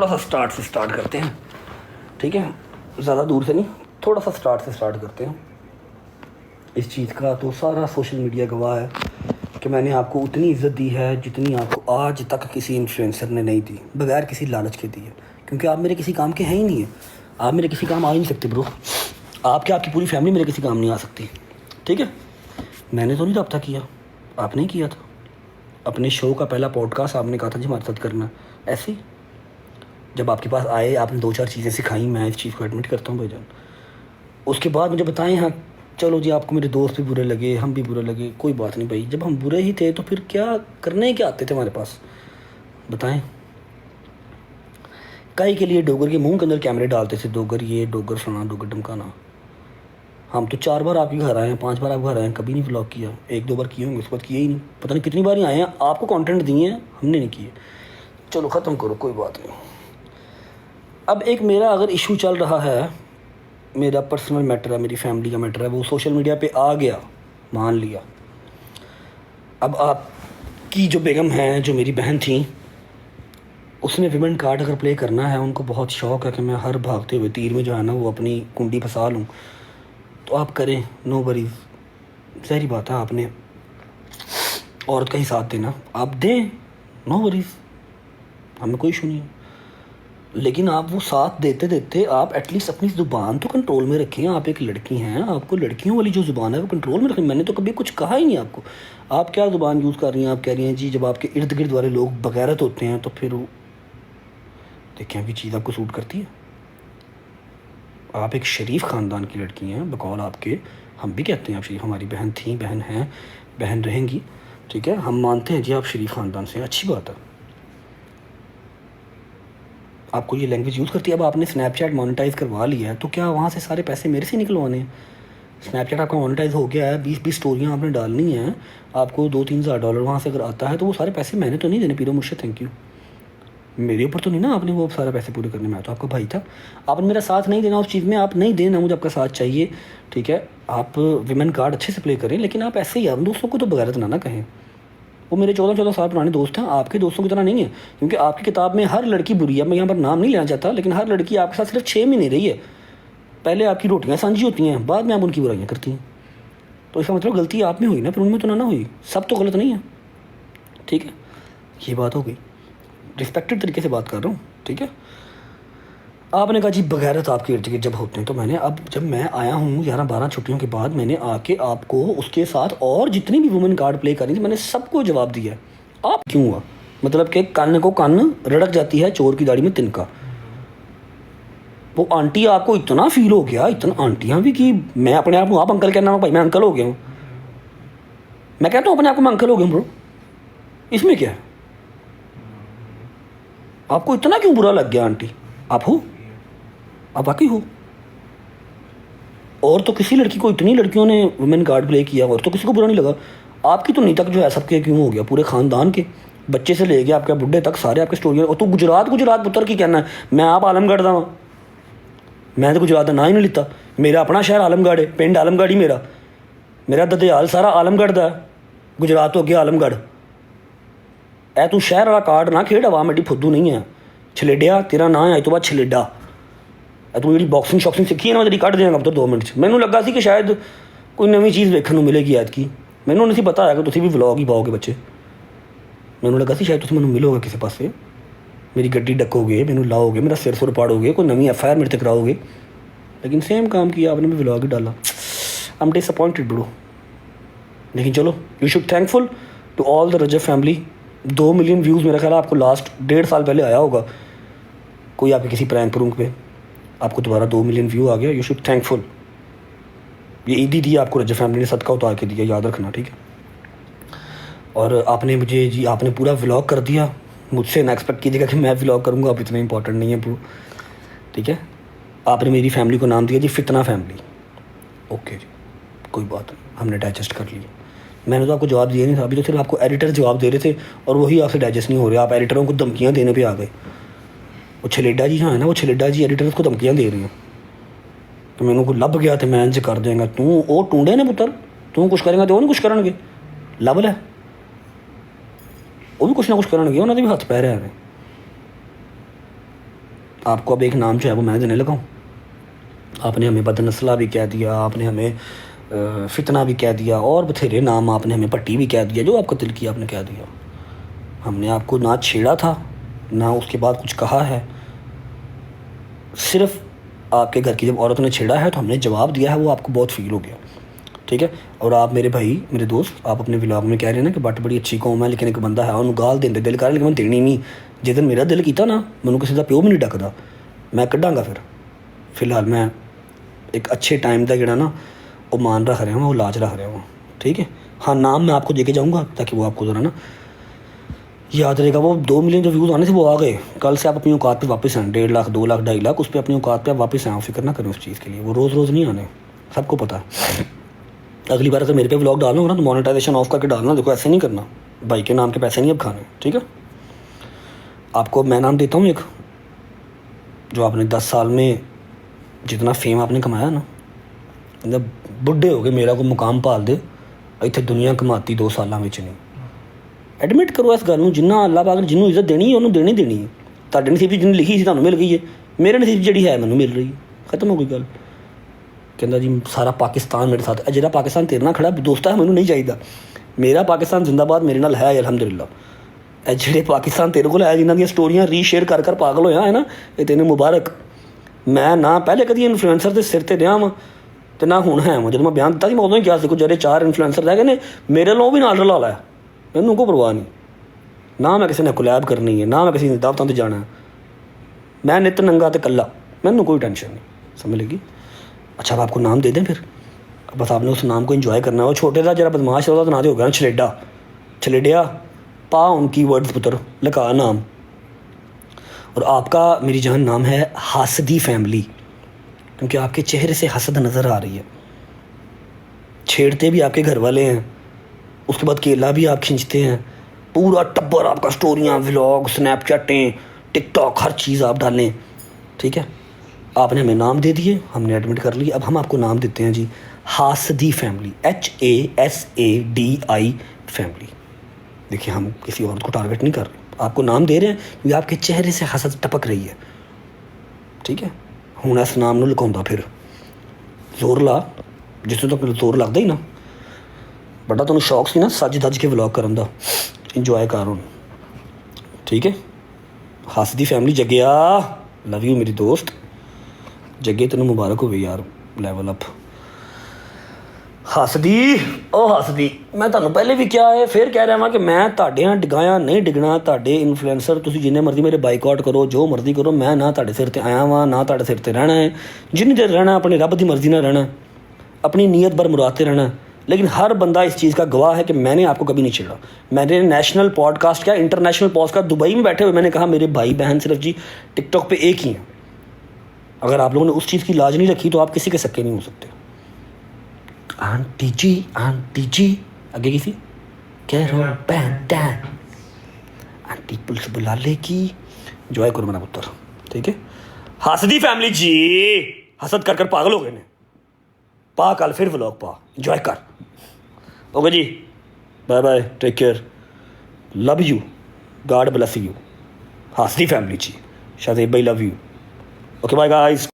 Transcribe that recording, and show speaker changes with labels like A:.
A: थोड़ा सा स्टार्ट से स्टार्ट करते हैं, ठीक है। ज़्यादा दूर से नहीं, थोड़ा सा स्टार्ट से स्टार्ट करते हैं। इस चीज़ का तो सारा सोशल मीडिया गवाह है कि मैंने आपको उतनी इज़्ज़त दी है जितनी आपको आज तक किसी इन्फ्लुएंसर ने नहीं दी, बगैर किसी लालच के दी है। क्योंकि आप मेरे किसी काम के हैं ही नहीं है, आप मेरे किसी काम आ ही नहीं सकते ब्रो। आपकी पूरी फैमिली मेरे किसी काम नहीं आ सकती, ठीक है। मैंने तो नहीं रब्ता किया, आपने ही किया था। अपने शो का पहला पॉडकास्ट आपने कहा था जी हमारे साथ करना, ऐसे ही जब आपके पास आए आपने 2-4 चीज़ें सिखाई, मैं इस चीज़ को एडमिट करता हूँ भाईजान। उसके बाद मुझे बताएं, हाँ चलो जी आपको मेरे दोस्त भी बुरे लगे, हम भी बुरे लगे, कोई बात नहीं भाई। जब हम बुरे ही थे तो फिर क्या करने क्या आते थे हमारे पास, बताएं। कई के लिए डोगर के मुंह के अंदर कैमरे डालते थे, डोगर ये डोगर फलाना डोगर ढमकाना। हम तो 4 बार आपके घर आए हैं, 5 बार आप घर आए हैं, कभी नहीं व्लॉग किया। 1-2 बार किए होंगे, उसके बाद किए ही नहीं। पता नहीं कितनी बार ही आए हैं, आपको कंटेंट दिए हैं, हमने नहीं किए। चलो ख़त्म करो, कोई बात नहीं। अब एक मेरा अगर इशू चल रहा है, मेरा पर्सनल मैटर है, मेरी फैमिली का मैटर है, वो सोशल मीडिया पे आ गया, मान लिया। अब आपकी जो बेगम है, जो मेरी बहन थी, उसने विमेन कार्ड अगर प्ले करना है, उनको बहुत शौक़ है कि मैं हर भागते हुए तीर में जो है ना वो अपनी कुंडी फंसा लूँ, तो आप करें, नो वरीज़। सही बात है, आपने औरत का ही साथ देना, आप दें, नो वरीज़, हमें कोई इशू नहीं है। लेकिन आप वो साथ देते देते आप एटलीस्ट अपनी ज़ुबान तो कंट्रोल में रखें। आप एक लड़की हैं, आपको लड़कियों वाली जो ज़ुबान है वो कंट्रोल में रखें। मैंने तो कभी कुछ कहा ही नहीं आपको। आप क्या ज़ुबान यूज़ कर रही हैं? आप कह रही हैं जी जब आपके इर्द गिर्द वाले लोग बगैरत होते हैं तो फिर देखें अभी चीज़ आपको सूट करती है। आप एक शरीफ ख़ानदान की लड़की हैं, बकौल आपके हम भी कहते हैं आप शरीफ। हमारी बहन थी, बहन हैं, बहन रहेंगी, ठीक है। हम मानते हैं जी आप शरीफ ख़ानदान से, अच्छी बात है। आपको ये लैंग्वेज यूज़ करती है। अब आपने स्नैपचैट मोनेटाइज़ करवा लिया है तो क्या वहाँ से सारे पैसे मेरे से निकलवाने हैं? स्नैपचैट आपका मोनेटाइज़ हो गया है, 20-20 स्टोरियाँ आपने डालनी हैं, आपको $2-3 हज़ार वहाँ से अगर आता है तो वो सारे पैसे मैंने तो नहीं देने पीरो मुझसे, थैंक यू। मेरे ऊपर तो नहीं ना आपने वो सारे पैसे पूरे करने, मैं तो आपका भाई था। आपने मेरा साथ नहीं देना उस चीज़ में, आप नहीं देना, मुझे आपका साथ चाहिए, ठीक है। आप विमेन कार्ड अच्छे से प्ले करें, लेकिन आप ऐसे ही आप दोस्तों को तो बगैरत ना कहें। वो मेरे 14-14 साल पुराने दोस्त हैं, आपके दोस्तों की तरह नहीं है। क्योंकि आपकी किताब में हर लड़की बुरी है, मैं यहाँ पर नाम नहीं लेना चाहता, लेकिन हर लड़की आपके साथ सिर्फ 6 महीने रही है। पहले आपकी रोटियाँ साझी होती हैं, बाद में आप उनकी बुराइयाँ करती हैं। तो इसका मतलब गलती आप में हुई ना, फिर उनमें तो ना हुई। सब तो गलत नहीं है, ठीक है। ये बात हो गई, रिस्पेक्टेड तरीके से बात कर रहा हूँ, ठीक है। आपने कहा जी बगैरत आपके इर्द गिर्द जब होते हैं, तो मैंने अब जब मैं आया हूँ 11-12 छुट्टियों के बाद, मैंने आके आपको उसके साथ और जितनी भी वुमेन कार्ड प्ले करी थी मैंने सबको जवाब दिया। आप क्यों हुआ? मतलब कि कान को कान रड़क जाती है चोर की दाढ़ी में तिनका। वो आंटी आपको इतना फील हो गया, इतना आंटियाँ भी कि मैं अपने आप को आप अंकल कहना, भाई मैं अंकल हो गया हूँ। मैं कहता हूँ अपने आप को मैं अंकल हो गया हूँ ब्रो, इसमें क्या है? आपको इतना क्यों बुरा लग गया? आंटी आप हो, आप वाकई हो। और तो किसी लड़की को, इतनी लड़कियों ने वुमेन कार्ड प्ले किया और तो किसी को बुरा नहीं लगा। आपकी तो नहीं तक जो है सबके क्यों हो गया, पूरे ख़ानदान के बच्चे से ले गया आपके बुढ़े तक सारे आपके स्टोरी। और तो गुजरात पुत्र की कहना है, मैं आप आलमगढ़ दा, मैं तो गुजरात का ना ही नहीं लिता। मेरा अपना शहर आलमगढ़ है, पिंड आलमगढ़ ही मेरा ददयाल सारा आलमगढ़ का, गुजरात हो गया आलमगढ़। ऐ तू शहर वाला कार्ड ना खेड़, आवाम एडी फुद्दू नहीं है। छलेडिया तेरा ना है, अज तो बाद छलेडा। तू जी बॉक्सिंग शॉक्सिंग सीखी है ना, तेरी कढ़ देंगे पुत्र 2 मिनट च। मैनू लगा सी कि शायद कोई नवी चीज़ देखने को मिलेगी ऐतकी। मैनू नहीं पता है कि तुम भी व्लॉग ही पाओगे बच्चे। मैनू लगा सी शायद तुम मैनू मिलोगे किसी पासे, मेरी गड्डी डकोगे, मैनू लाओगे, मेरा सिर सुर पाड़ोगे, कोई नवी FIR मेरे से कराओगे। लेकिन सेम काम किया आपने, भी व्लॉग ही डाला। I am disappointed bro. लेकिन चलो, you should thankful to all the Rajab family. 2 million views मेरा ख्याल आपको लास्ट 1.5 साल पहले आया होगा कोई आपके किसी प्रैंक प्रूंक पे, आपको दोबारा 2 मिलियन व्यू आ गया। You should thankful. ये ईदी दी आपको रजब फैमिली ने, सदका उतार के दिया, याद रखना, ठीक है। और आपने मुझे जी आपने पूरा व्लॉग कर दिया, मुझसे ना एक्सपेक्ट कीजिएगा कि मैं व्लॉग करूँगा, आप इतना इंपॉर्टेंट नहीं है ब्रो, ठीक है। आपने मेरी फैमिली को नाम दिया जी फितना फैमिली, ओके जी, कोई बात नहीं, हमने डाइजेस्ट कर लिया। मैंने तो आपको जवाब दिया नहीं था, अभी तो सिर्फ आपको एडिटर जवाब दे रहे थे और वही आपसे डाइजेस्ट नहीं हो रहे। आप एडिटरों को धमकियाँ देने पे आ गए। वो छलेडा जी हाँ है ना, वो छलेडा जी एडिटर को धमकियाँ दे रही हैं तो मैंने को लभ गया तो मैं इंज कर देंगे। तू वो टूंडे ने पुत्र, तू कुछ करेंगे तो वो नहीं कुछ करनगे, लभ लै, वो भी कुछ ना कुछ करनगे, उन्होंने भी हथ पैर है। आपको अब एक नाम जो है वो मैं देने लगा हूँ। आपने हमें बदनस्ला भी कह दिया, आपने हमें फितना भी कह दिया, और बथेरे नाम, आपने हमें पट्टी भी कह दिया, जो आपका दिल किया आपने कह दिया। हमने आपको ना छेड़ा था, ना उसके बाद कुछ कहा है। सिर्फ आपके घर की जब औरत ने छेड़ा है तो हमने जवाब दिया है, वो आपको बहुत फील हो गया, ठीक है। और आप मेरे भाई, मेरे दोस्त, आप अपने व्लॉग में कह रहे हैं ना कि बट बड़ी अच्छी कौम है, लेकिन एक बंदा है उन्होंने गाल देंदे दिल कर, लेकिन मैं देनी नहीं। जिस दिन मेरा दिल किया ना, मैंने किसी का प्यो भी नहीं डकदा, मैं कढ़ांगा। फिलहाल मैं एक अच्छे टाइम का जड़ा ना वो मान रख रहा हूँ, वो लाज रख रहा हूँ, ठीक है। हाँ, नाम मैं आपको देके जाऊँगा ताकि वो आपको ज़रा ना याद रहेगा। वो 2 मिलियन जो व्यूज़ आने थे वो आ गए। कल से आप अपनी औकात पे वापस आएँ, 1.5 लाख 2 लाख 2.5 लाख, उस पर अपनी औकात पे आप वापस आएँ। फिक्र ना करें उस चीज़ के लिए, वो रोज़ रोज़ नहीं आने, सबको पता है। अगली बार अगर मेरे पे व्लॉग डालना होगा ना तो मोनेटाइजेशन ऑफ करके डालना। देखो ऐसे नहीं करना, भाई के नाम के पैसे नहीं अब खाने, ठीक है। आपको मैं नाम देता हूँ एक, जो आपने 10 साल में जितना फेम आपने कमाया ना, मतलब बुढ़े हो गए मेरा को मुकाम पाल दे इतने दुनिया कमाती 2 सालों में नहीं। एडमिट करो इस गल, जिन्ना अल्लाह पाक ने जिन्हों इज्जत देनी है उन्होंने देनी देनी है। ਤੁਹਾਡੇ नसीब जिन्हें लिखी सी ਤੁਹਾਨੂੰ मिल गई है, मेरे नसीब जी है मैंने मिल रही है, खत्म हो गई गल। कहता जी सारा पाकिस्तान मेरे साथ, जो पाकिस्तान तेरे नाल खड़ा दोस्त है मैंने नहीं चाहिए, मेरा पाकिस्तान जिंदाबाद मेरे नाल है अलहमदुलिल्लाह। जो पाकिस्तान तेरे को है जिन्हों दी स्टोरियां रीशेयर कर कर पागल होया है ना, ये तेन मुबारक। मैं ना पहले कभी इन्फ्लुएंसर के सिर पर रहा वा तो ना हुण है वा। जो मैं बयान दिता मैं उदों ही कहा कुछ जरे 4 इन्फ्लुएंसर रह गए ने मेरे लो भी नाल रला ला, मैनू कोई परवाह नहीं, ना मैं किसी ने कोलैब करनी है, ना मैं किसी दावतों पर जाना है, मैं नित नंगा तो कला, मैनू कोई टेंशन नहीं, समझ लगी। अच्छा अब आपको नाम दे दें फिर, बस आपने उस नाम को इंजॉय करना है। वो छोटे का जरा बदमाश है तो ना तो हो गया ना छलेडा, छलेडिया पा उनकी वर्ड्स पुत्र लगा नाम। और आपका मेरी जान नाम है हासदी फैमिली, क्योंकि आपके चेहरे से हसद नज़र आ रही है। छेड़ते भी आपके घर वाले हैं, उसके बाद केला भी आप खींचते हैं, पूरा टब्बर आपका स्टोरियाँ व्लॉग स्नैपचैटें टिकटॉक हर चीज़ आप डालें, ठीक है। आपने हमें नाम दे दिए, हमने एडमिट कर लिया, अब हम आपको नाम देते हैं जी हासदी फैमिली, HASADI फैमिली। देखिए हम किसी औरत को टारगेट नहीं कर रहे, आपको नाम दे रहे हैं क्योंकि आपके चेहरे से हसद टपक रही है, ठीक है। हूँ इस नाम नूं लुकाउंदा फिर जोर ला, जिसनों तक जोर लगता ही ना, बड़ा तुहानूं शौक सी ना सज धज के व्लॉग करन दा, इंजॉय कर हुण, ठीक है। हासदी फैमिली जगिया लव यू मेरी दोस्त, जगे तेन मुबारक हो यार, लैवल अप। हसदी ओ हसदी, मैं तुहानूं पहले भी क्या है फिर कह रहा वहाँ कि मैं तुहाडे डिगाया नहीं डिगना, तुहाडे इन्फ्लुएंसर तुसीं जिन्ने मर्जी मेरे बाइकआउट करो, जो मर्जी करो, मैं ना तुहाडे सिर ते आया वां, ना तुहाडे सिर ते रहना है। जिन्नी देर रहना अपनी रब की मर्जी नाल रहना, अपनी नीयत बर मुराद रहना। लेकिन हर बंदा इस चीज़ का गवाह है कि मैंने आपको कभी नहीं छेड़ा। मैंने नेशनल पॉडकास्ट क्या इंटरनेशनल पॉडकास्ट दुबई में बैठे हुए मैंने कहा मेरे भाई बहन सिर्फ जी टिकटॉक पे एक ही हैं। अगर आप लोगों ने उस चीज़ की लाज नहीं रखी तो आप किसी के सक्के नहीं हो सकते। आंटी जी आगे किसी कह रहा हूँ आंटी पुलिस बुला लेगी, एंजॉय करो मेरा पुत्र, ठीक है। हसदी फैमिली जी हसद कर पागल हो गए ने, पा कल फिर व्लॉग पा, एंजॉय कर। ओके जी, bye bye, take care, love you, God bless you. Hasdi family ji, Shadab भाई love you, okay bye guys.